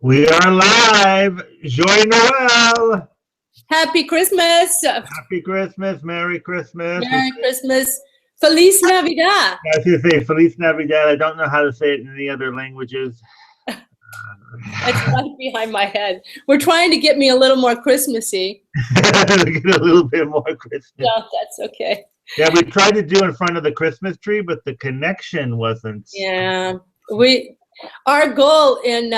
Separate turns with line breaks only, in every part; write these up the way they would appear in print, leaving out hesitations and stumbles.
We are live. Joy Noel.
Happy Christmas.
Happy Christmas. Merry Christmas.
Merry Christmas. Feliz Navidad.
I was going to say Feliz Navidad. I don't know how to say it in any other languages.
It's right behind my head. We're trying to get me a little more Christmassy.
Get a little bit more Christmas.
No, that's okay.
Yeah, we tried to do in front of the Christmas tree, but the connection wasn't.
Yeah, our goal in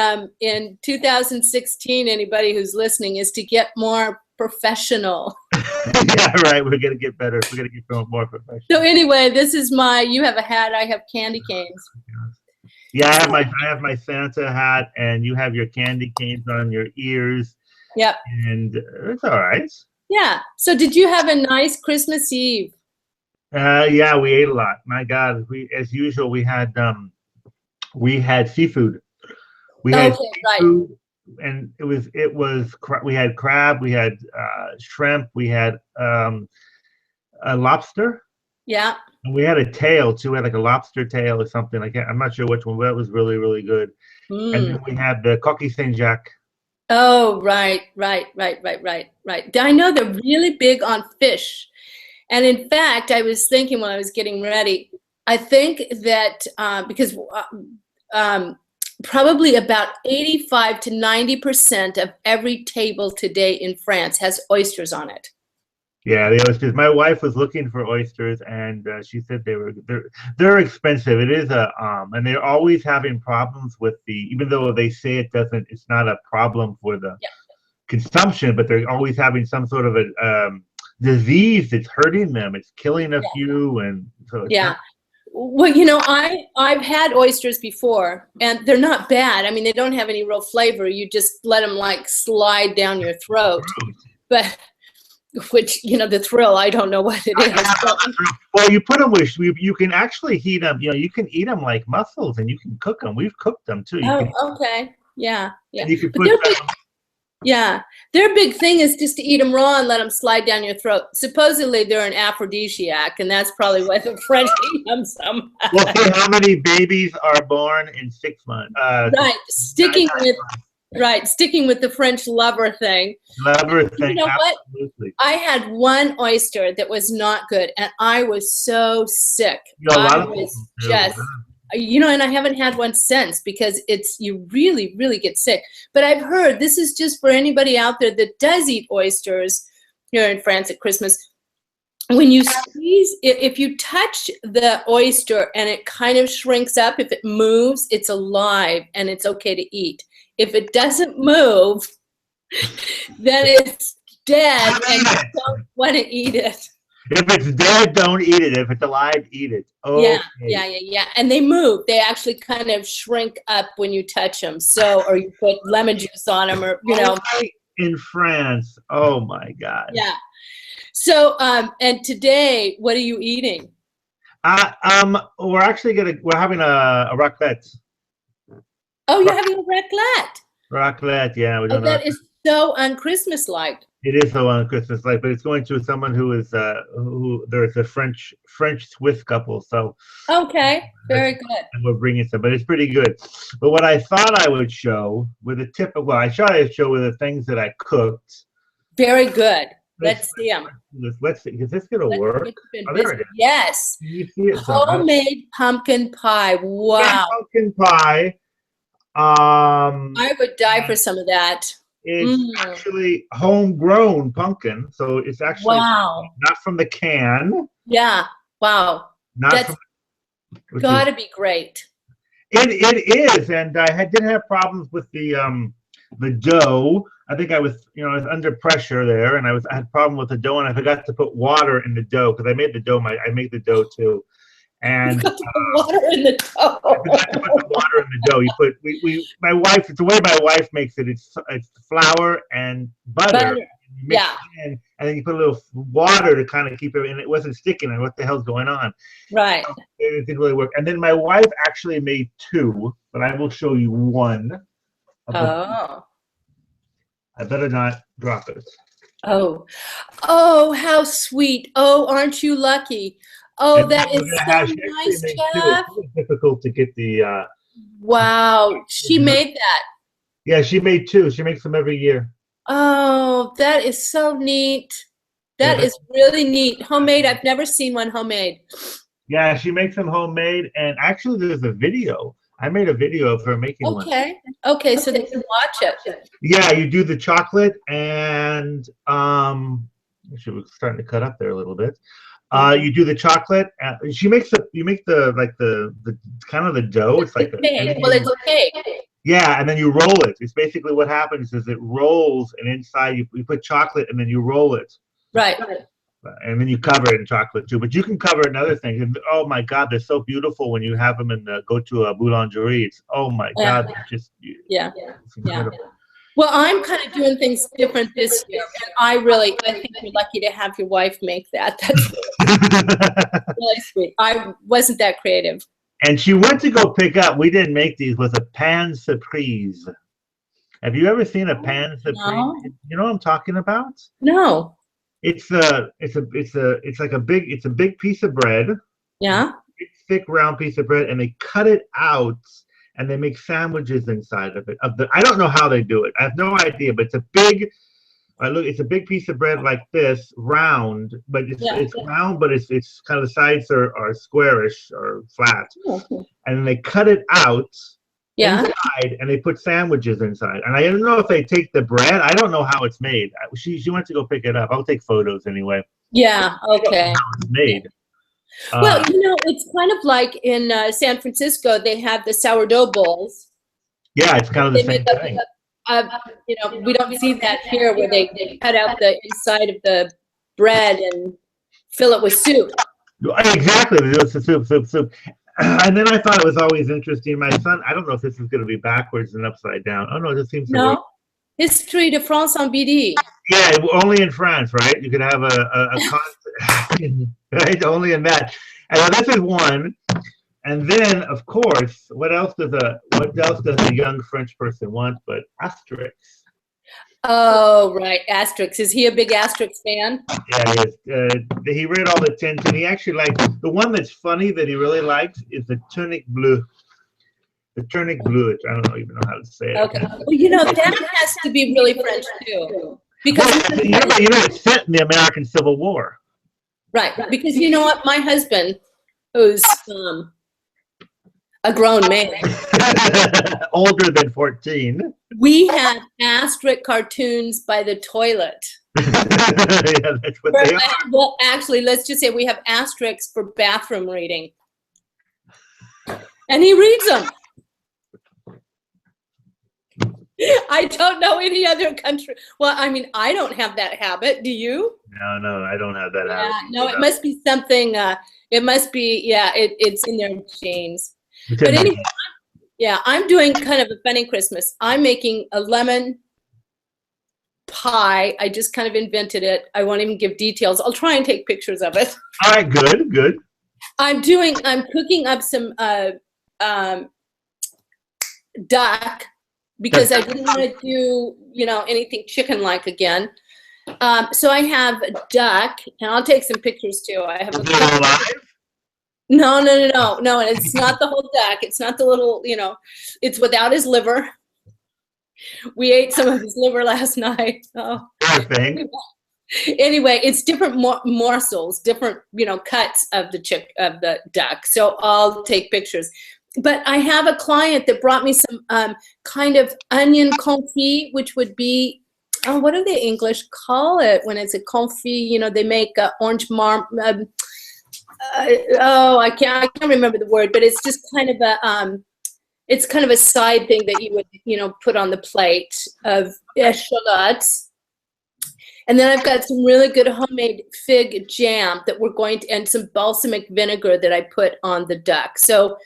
2016, anybody who's listening, is to get more professional.
Yeah, right. We're gonna get better. We're gonna get more professional.
So anyway, this is you have a hat, I have candy canes.
Yeah, I have my Santa hat, and you have your candy canes on your ears.
Yep.
And it's all right.
Yeah. So did you have a nice Christmas Eve?
Yeah, we ate a lot. My God, as usual, we had seafood. We had seafood, and we had crab, we had shrimp, we had a lobster.
Yeah.
And we had a tail too. We had like a lobster tail or something like that. I'm not sure which one, but that was really, really good. And then we had the coquille Saint-Jacques.
Oh, right. I know they're really big on fish. And in fact, I was thinking when I was getting ready, I think that because probably about 85 to 90% of every table today in France has oysters on it.
Yeah, the oysters. My wife was looking for oysters, and she said they're expensive. It is and they're always having problems with even though they say it's not a problem for the consumption, but they're always having some sort of a disease that's hurting them. It's killing a few, and so
well, I've had oysters before, and they're not bad. I mean, they don't have any real flavor. You just let them like slide down your throat, but which the thrill, I don't know what it is.
Well, you put them with you can actually heat them. You can eat them like mussels, and you can cook them. We've cooked them too.
Okay, yeah.
You can put
their big thing is just to eat them raw and let them slide down your throat. Supposedly they're an aphrodisiac, and that's probably why the French eat them somehow.
Well, how many babies are born in 6 months?
Right, sticking with the French lover thing. You know what? I had one oyster that was not good, and I was so sick. I was just, and I haven't had one since because you really, really get sick. But I've heard, this is just for anybody out there that does eat oysters here in France at Christmas. When you squeeze, if you touch the oyster and it kind of shrinks up, if it moves, it's alive and it's okay to eat. If it doesn't move, then it's dead and you don't want to eat it.
If it's dead, don't eat it. If it's alive, eat it. Okay.
Yeah. And they move. They actually kind of shrink up when you touch them. So, or you put lemon juice on them, or
In France, oh my God.
Yeah. So, and today, what are you eating?
We're having a raclette.
Oh, you're having a raclette.
Raclette, yeah.
That is so un-Christmas-like.
It is so un-Christmas-like, but it's going to someone who is there's a French-Swiss couple, so.
Okay, very good.
And we're bringing some, but it's pretty good. But what I thought I would show with I thought I'd show with the things that I cooked.
Very good. Let's see them.
Let's see. Is this gonna work?
There it is. Yes. Homemade pumpkin pie. Wow.
Yeah, pumpkin pie.
I would die for some of that.
It's actually homegrown pumpkin, so it's actually not from the can.
Yeah. Wow.
That's
got to be great.
It is, and I did have problems with the dough. I think I was under pressure there, and I had a problem with the dough, and I forgot to put water in the dough because I made the dough. I make the dough too, and
water in the dough.
I forgot to put the water in the dough. You put my wife. It's the way my wife makes it. It's flour and butter. And then you put a little water to kind of keep it, and it wasn't sticking. And what the hell's going on?
Right.
So it didn't really work. And then my wife actually made 2, but I will show you one. I better not drop it.
Oh, how sweet. Oh, aren't you lucky? Oh, that is so nice, Jeff.
It's difficult to get the
Wow, she made that.
Yeah, she made 2. She makes them every year.
Oh, that is so neat. That
Yeah,
is really neat. Homemade. I've never seen one homemade.
yeah, she makes them homemade, and actually, there's a video. I made a video of her making one.
Okay, so they can watch it.
Yeah, you do the chocolate, and actually, we're starting to cut up there a little bit. You do the chocolate. She makes you make the like the kind of the dough. It's like
Well, it's a cake.
Yeah, and then you roll it. It's basically what happens is it rolls, and inside you put chocolate, and then you roll it.
Right.
And then you cover it in chocolate too. But you can cover it in other things. And oh my God, they're so beautiful when you have them in go to a boulangerie. It's oh my God, just it's incredible.
Well, I'm kind of doing things different this year, and I think you're lucky to have your wife make that. That's really sweet. I wasn't that creative.
And she went to go pick up. We didn't make these. Was a pan surprise. Have you ever seen a pan surprise?
No.
You know what I'm talking about?
No.
It's like a big piece of bread.
Yeah.
Big, thick round piece of bread, and they cut it out and they make sandwiches inside of it. I don't know how they do it. I have no idea, but it's a big piece of bread like this, round, but it's round, but it's kind of the sides are squarish or flat.
Okay.
And then they cut it out.
Yeah.
Inside, and they put sandwiches inside. And I don't know if they take the bread. I don't know how it's made. She went to go pick it up. I'll take photos anyway.
Yeah. Okay.
How it's made.
Well, it's kind of like in San Francisco, they have the sourdough bowls.
Yeah, it's kind of the same thing.
We don't see that here where they cut out the inside of the bread and fill it with soup.
Exactly. It's a soup. And then I thought it was always interesting. My son, I don't know if this is going to be backwards and upside down. Oh, no, this seems to work.
History de France en BD.
Yeah, only in France, right? You could have a concert, right? Only in that. And this is one. And then, of course, what else does a young French person want but Asterix?
Oh, right, Asterix. Is he a big Asterix fan?
Yeah, he is. He read all the Tintin. And he actually likes the one that's funny that he really likes is the Tunic Bleu. The Tunic Bleu. I don't even know how to say it.
Okay. Well, that has to be really French too, because
it's set in the American Civil War.
Right. Because you know what, my husband, who's a grown man,
older than 14.
We have Asterix cartoons by the toilet.
Yeah, that's what they are.
Well, actually, let's just say we have Asterix for bathroom reading. And he reads them. I don't know any other country. Well, I mean, I don't have that habit. Do you?
No, I don't have that habit.
No, it must be something. It must be, it's in their genes. But anyway, I'm doing kind of a funny Christmas. I'm making a lemon pie. I just kind of invented it. I won't even give details. I'll try and take pictures of it.
All right, good.
I'm cooking up some duck because I didn't want to do, anything chicken-like again. So I have a duck, and I'll take some pictures too. I have
alive?
No, and it's not the whole duck. It's not the little, it's without his liver. We ate some of his liver last night. Oh.
Thing.
Anyway, it's different morsels, different, cuts of the duck. So I'll take pictures. But I have a client that brought me some kind of onion confit, which would be, what do they English call it when it's a confit? They make orange I can't remember the word, but it's just kind of a side thing that you would, put on the plate of echalotes. And then I've got some really good homemade fig jam that and some balsamic vinegar that I put on the duck. So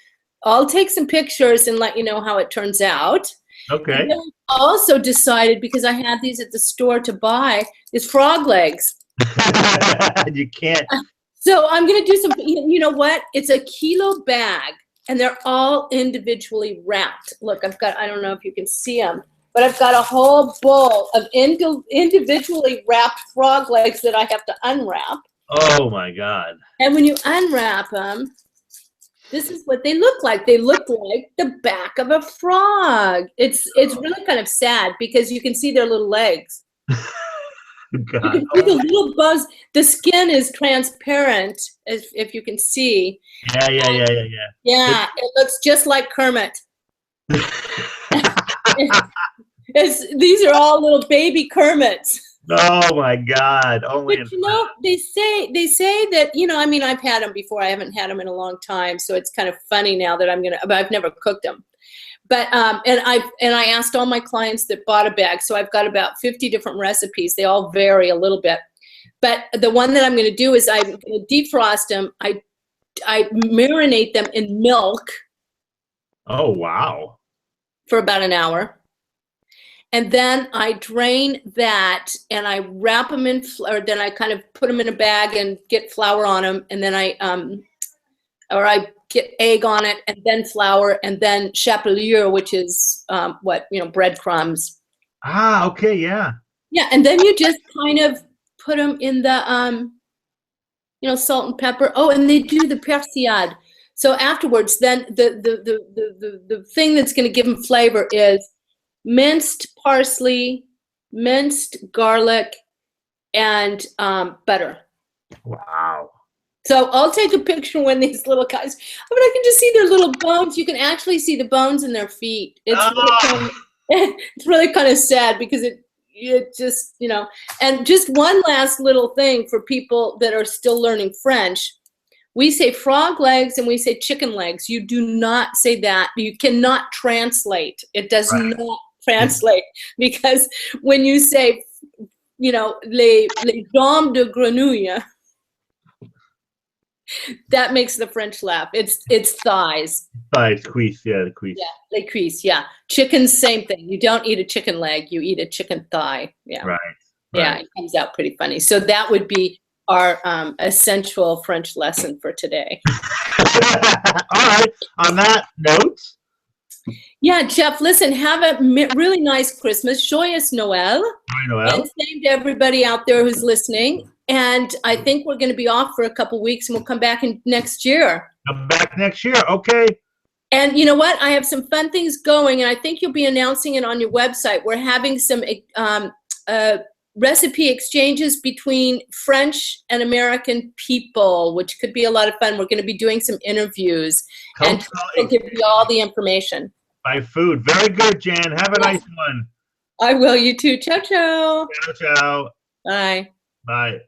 I'll take some pictures and let you know how it turns out.
Okay.
And then I also decided, because I had these at the store to buy, is frog legs.
You can't.
So I'm going to do some, you know what? It's a kilo bag, and they're all individually wrapped. Look, I don't know if you can see them, but I've got a whole bowl of individually wrapped frog legs that I have to unwrap.
Oh, my God.
And when you unwrap them, This is what they look like. They look like the back of a frog. It's really kind of sad because you can see their little legs.
God.
You can see the little bones. The skin is transparent, if you can see.
Yeah.
Yeah, it looks just like Kermit. These are all little baby Kermits.
Oh my God! Only
but they say that I mean, I've had them before. I haven't had them in a long time, so it's kind of funny now that but I've never cooked them. But and I asked all my clients that bought a bag, so I've got about 50 different recipes. They all vary a little bit, but the one that I'm going to do is I'm going to defrost them. I marinate them in milk.
Oh wow!
For about an hour. And then I drain that and I wrap them in, or then I kind of put them in a bag and get flour on them. And then I get egg on it and then flour and then chapelure, which is breadcrumbs.
Ah, okay, yeah.
Yeah, and then you just kind of put them in the, salt and pepper. Oh, and they do the persillade. So afterwards, then the thing that's going to give them flavor is minced parsley, minced garlic, and butter.
Wow.
So I'll take a picture when these little guys, but I can just see their little bones. You can actually see the bones in their feet. It's really kind of sad because it just, and just one last little thing for people that are still learning French. We say frog legs and we say chicken legs. You do not say that. You cannot translate. It does not translate because when you say, les jambes de grenouille, that makes the French laugh. It's thighs.
Thighs, cuisse, yeah, the cuisse.
Yeah, les cuisses, yeah. Chicken, same thing. You don't eat a chicken leg. You eat a chicken thigh. Yeah.
Right.
Yeah, it comes out pretty funny. So that would be our essential French lesson for today.
All right. On that note.
Yeah, Jeff, listen, have a really nice Christmas. Joyous Noel.
Noel.
And same to everybody out there who's listening. And I think we're going to be off for a couple weeks and we'll come back next year.
Come back next year. Okay.
And you know what? I have some fun things going and I think you'll be announcing it on your website. We're having some recipe exchanges between French and American people, which could be a lot of fun. We're going to be doing some interviews and we'll give you all the information.
By food. Very good, Jan. Have a nice one.
I will. You too. Ciao, ciao.
Ciao, ciao.
Bye.
Bye.